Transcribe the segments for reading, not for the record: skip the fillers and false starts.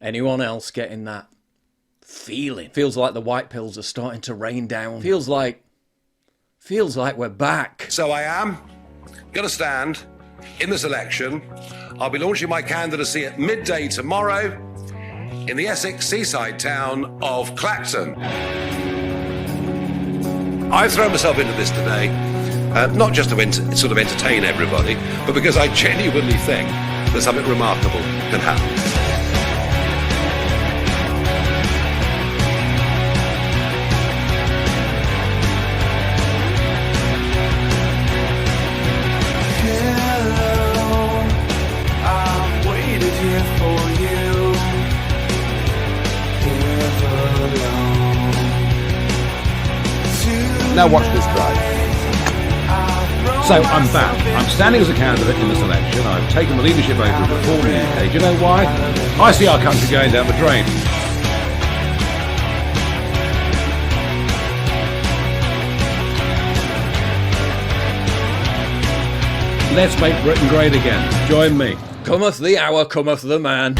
Anyone else getting that feeling? Feels like the white pills are starting to rain down. Feels like we're back. So I am going to stand in this election. I'll be launching my candidacy at midday tomorrow in the Essex seaside town of Clacton. I've thrown myself into this today, not just to sort of entertain everybody, but because I genuinely think that something remarkable can happen. Now watch this drive. So I'm back. I'm standing as a candidate in this election. I've taken the leadership over of reform in the UK. Do you know why? I see our country going down the drain. Let's make Britain great again. Join me. Cometh the hour, cometh the man.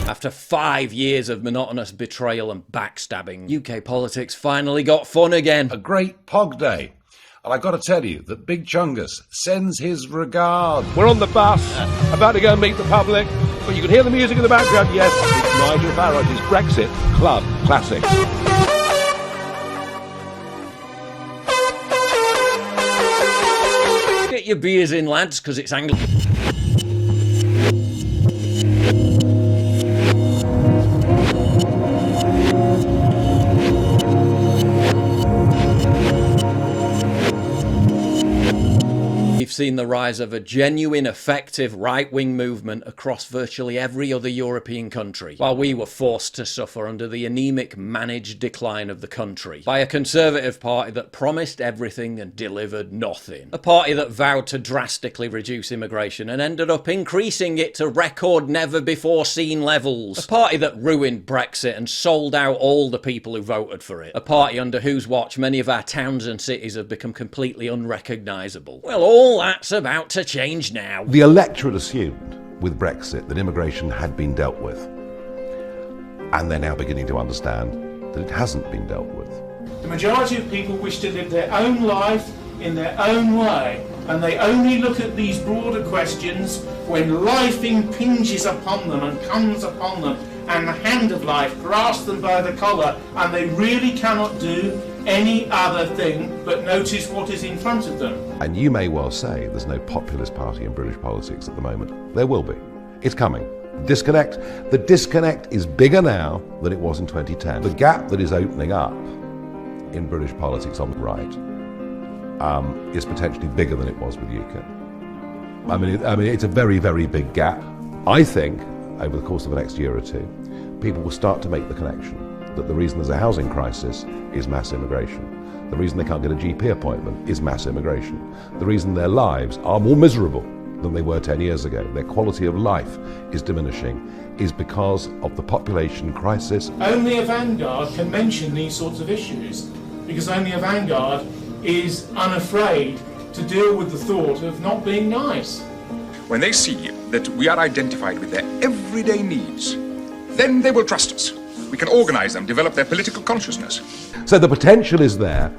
After 5 years of monotonous betrayal and backstabbing, UK politics finally got fun again. A great POG day. And I've got to tell you that Big Chungus sends his regard. We're on the bus, about to go and meet the public, but you can hear the music in the background. Yes, it's Nigel Farage's Brexit Club Classics. Get your beers in, lads, because it's Anglican. We've seen the rise of a genuine, effective right-wing movement across virtually every other European country, while we were forced to suffer under the anemic, managed decline of the country by a Conservative party that promised everything and delivered nothing. A party that vowed to drastically reduce immigration and ended up increasing it to record never-before-seen levels. A party that ruined Brexit and sold out all the people who voted for it. A party under whose watch many of our towns and cities have become completely unrecognisable. Well, all that's about to change now. The electorate assumed with Brexit that immigration had been dealt with. And they're now beginning to understand that it hasn't been dealt with. The majority of people wish to live their own life in their own way, and they only look at these broader questions when life impinges upon them and comes upon them, and the hand of life grasps them by the collar, and they really cannot do any other thing but notice what is in front of them. And you may well say there's no populist party in British politics at the moment. There will be. It's coming. The disconnect is bigger now than it was in 2010. The gap that is opening up in British politics on the right is potentially bigger than it was with UKIP. I mean, it's a very, very big gap. I think over the course of the next year or two, people will start to make the connection that the reason there's a housing crisis is mass immigration. The reason they can't get a GP appointment is mass immigration. The reason their lives are more miserable than they were 10 years ago, their quality of life is diminishing, is because of the population crisis. Only a vanguard can mention these sorts of issues, because only a vanguard is unafraid to deal with the thought of not being nice. When they see that we are identified with their everyday needs, then they will trust us. We can organise them, develop their political consciousness. So the potential is there,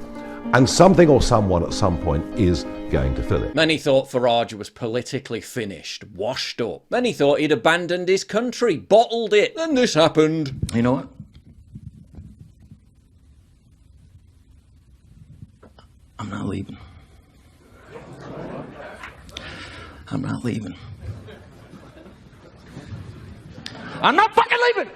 and something or someone at some point is going to fill it. Many thought Farage was politically finished, washed up. Many thought he'd abandoned his country, bottled it. Then this happened. You know what? I'm not leaving. I'm not leaving. I'm not fucking leaving!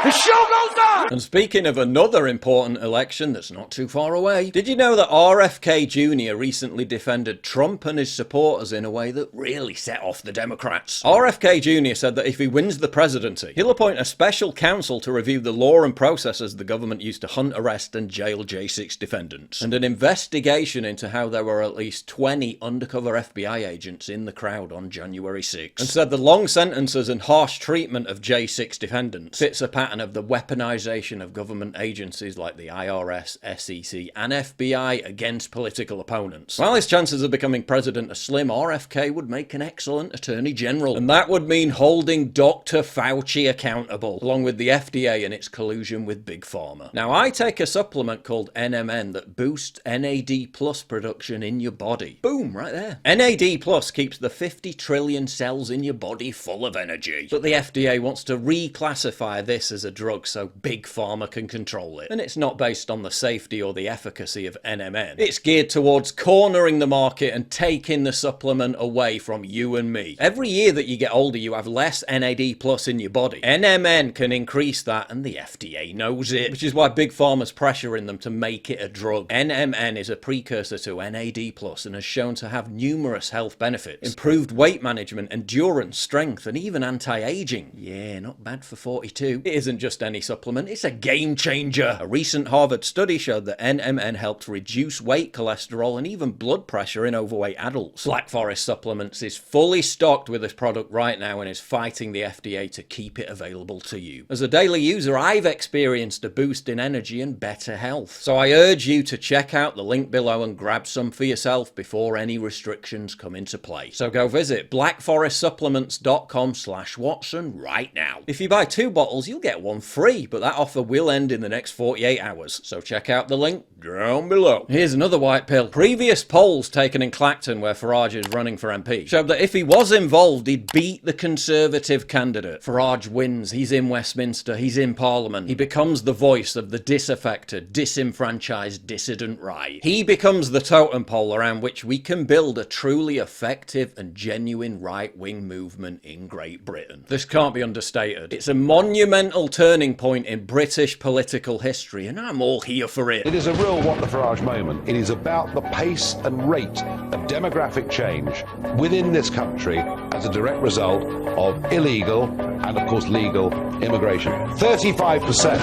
The show goes on! And speaking of another important election that's not too far away, did you know that RFK Jr. recently defended Trump and his supporters in a way that really set off the Democrats? RFK Jr. said that if he wins the presidency, he'll appoint a special counsel to review the law and processes the government used to hunt, arrest and jail J6 defendants, and an investigation into how there were at least 20 undercover FBI agents in the crowd on January 6th, and said the long sentences and harsh treatment of J6 defendants fits a pattern of the weaponization of government agencies like the IRS, SEC and FBI against political opponents. While his chances of becoming president are slim, RFK would make an excellent attorney general, and that would mean holding Dr. Fauci accountable, along with the FDA and its collusion with Big Pharma. Now, I take a supplement called NMN that boosts NAD plus production in your body. Boom, right there. NAD plus keeps the 50 trillion cells in your body full of energy. But the FDA wants to reclassify this as a drug so Big Pharma can control it. And it's not based on the safety or the efficacy of NMN. It's geared towards cornering the market and taking the supplement away from you and me. Every year that you get older, you have less NAD plus in your body. NMN can increase that, and the FDA knows it, which is why Big Pharma's pressuring them to make it a drug. NMN is a precursor to NAD plus and has shown to have numerous health benefits. Improved weight management, endurance, strength, and even anti-aging. Yeah, not bad for 42. It isn't just any supplement, it's a game changer. A recent Harvard study showed that NMN helped reduce weight, cholesterol, and even blood pressure in overweight adults. Black Forest Supplements is fully stocked with this product right now and is fighting the FDA to keep it available to you. As a daily user, I've experienced a boost in energy and better health. So I urge you to check out the link below and grab some for yourself before any restrictions come into play. So go visit blackforestsupplements.com/Watson right now. If you buy 2 bottles, you'll get 1 free, but that offer will end in the next 48 hours. So check out the link down below. Here's another white pill. Previous polls taken in Clacton, where Farage is running for MP, showed that if he was involved, he'd beat the Conservative candidate. Farage wins. He's in Westminster. He's in Parliament. He becomes the voice of the disaffected, disenfranchised, dissident right. He becomes the totem pole around which we can build a truly effective and genuine right-wing movement in Great Britain. This can't be understated. It's a monumental turning point in British political history, and I'm all here for it. It is a real what the Farage moment. It is about the pace and rate of demographic change within this country as a direct result of illegal and, of course, legal immigration. 35%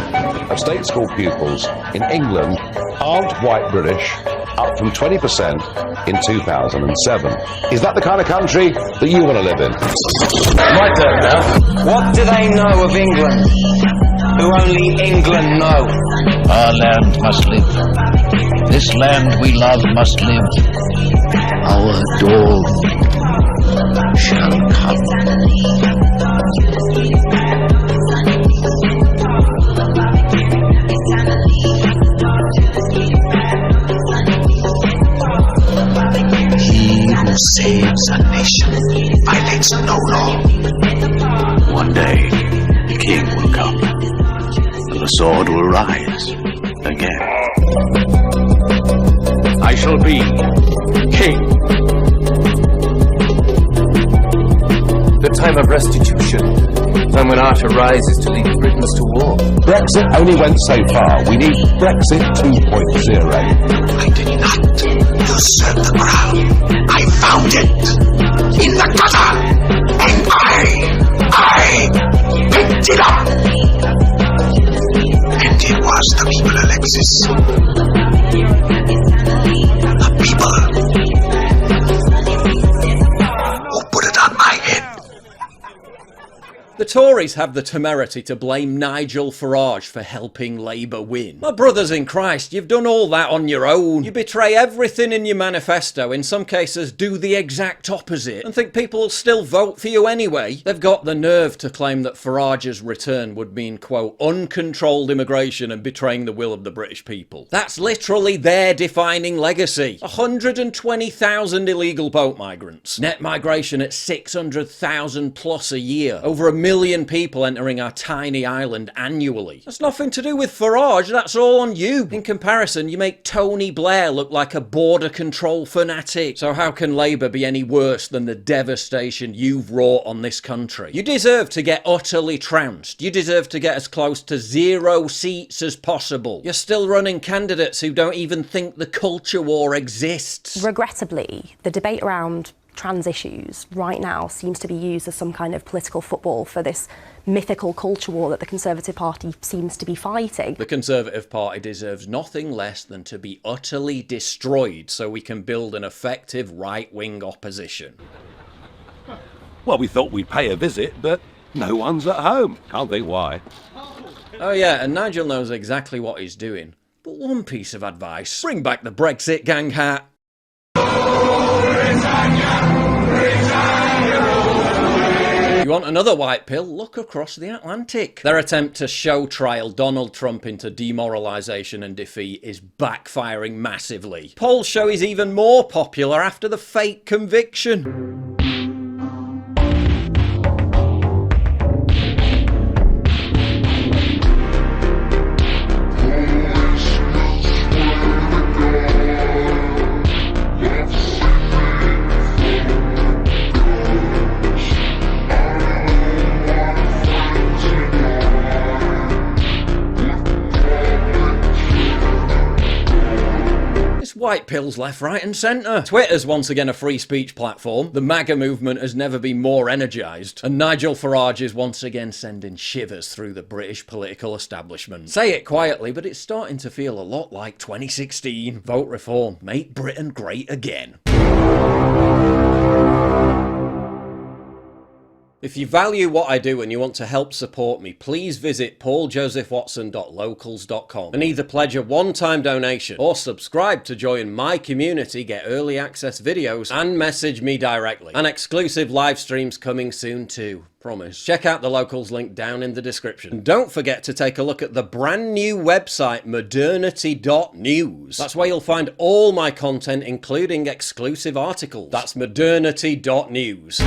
of state school pupils in England aren't white British, up from 20% in 2007. Is that the kind of country that you want to live in? My turn now. What do they know of England, who only England know? Our land must live. This land we love must live. Our dawn shall come. He who saves a nation violates no law. One day, the king will come, and the sword will rise again. I shall be king. The time of restitution, time when art arises to lead Britons to war. Brexit only went so far. We need Brexit 2.0. I did not usurp the crown. I found it in the gutter, and I picked it up. And it was the people, Alexis. The people who put it on my head. The Tories have the temerity to blame Nigel Farage for helping Labour win. My brothers in Christ, you've done all that on your own. You betray everything in your manifesto, in some cases do the exact opposite, and think people will still vote for you anyway. They've got the nerve to claim that Farage's return would mean, quote, uncontrolled immigration and betraying the will of the British people. That's literally their defining legacy. 120,000 illegal boat migrants. Net migration at 600,000 plus a year. Over 1 million million people entering our tiny island annually. That's nothing to do with Farage, that's all on you. In comparison, you make Tony Blair look like a border control fanatic. So how can Labour be any worse than the devastation you've wrought on this country? You deserve to get utterly trounced. You deserve to get as close to 0 seats as possible. You're still running candidates who don't even think the culture war exists. Regrettably, the debate around trans issues right now seems to be used as some kind of political football for this mythical culture war that the Conservative Party seems to be fighting. The Conservative Party deserves nothing less than to be utterly destroyed so we can build an effective right-wing opposition. Well, we thought we'd pay a visit, but no one's at home. Can't think why. Oh yeah, and Nigel knows exactly what he's doing. But one piece of advice: bring back the Brexit gang hat. You want another white pill? Look across the Atlantic. Their attempt to show trial Donald Trump into demoralisation and defeat is backfiring massively. Polls show he's even more popular after the fake conviction. White pills left, right and centre. Twitter's once again a free speech platform. The MAGA movement has never been more energised. And Nigel Farage is once again sending shivers through the British political establishment. Say it quietly, but it's starting to feel a lot like 2016. Vote reform. Make Britain great again. If you value what I do and you want to help support me, please visit pauljosephwatson.locals.com and either pledge a one-time donation or subscribe to join my community, get early access videos, and message me directly. And exclusive live streams coming soon too. Promise. Check out the Locals link down in the description. And don't forget to take a look at the brand new website modernity.news. That's where you'll find all my content, including exclusive articles. That's modernity.news.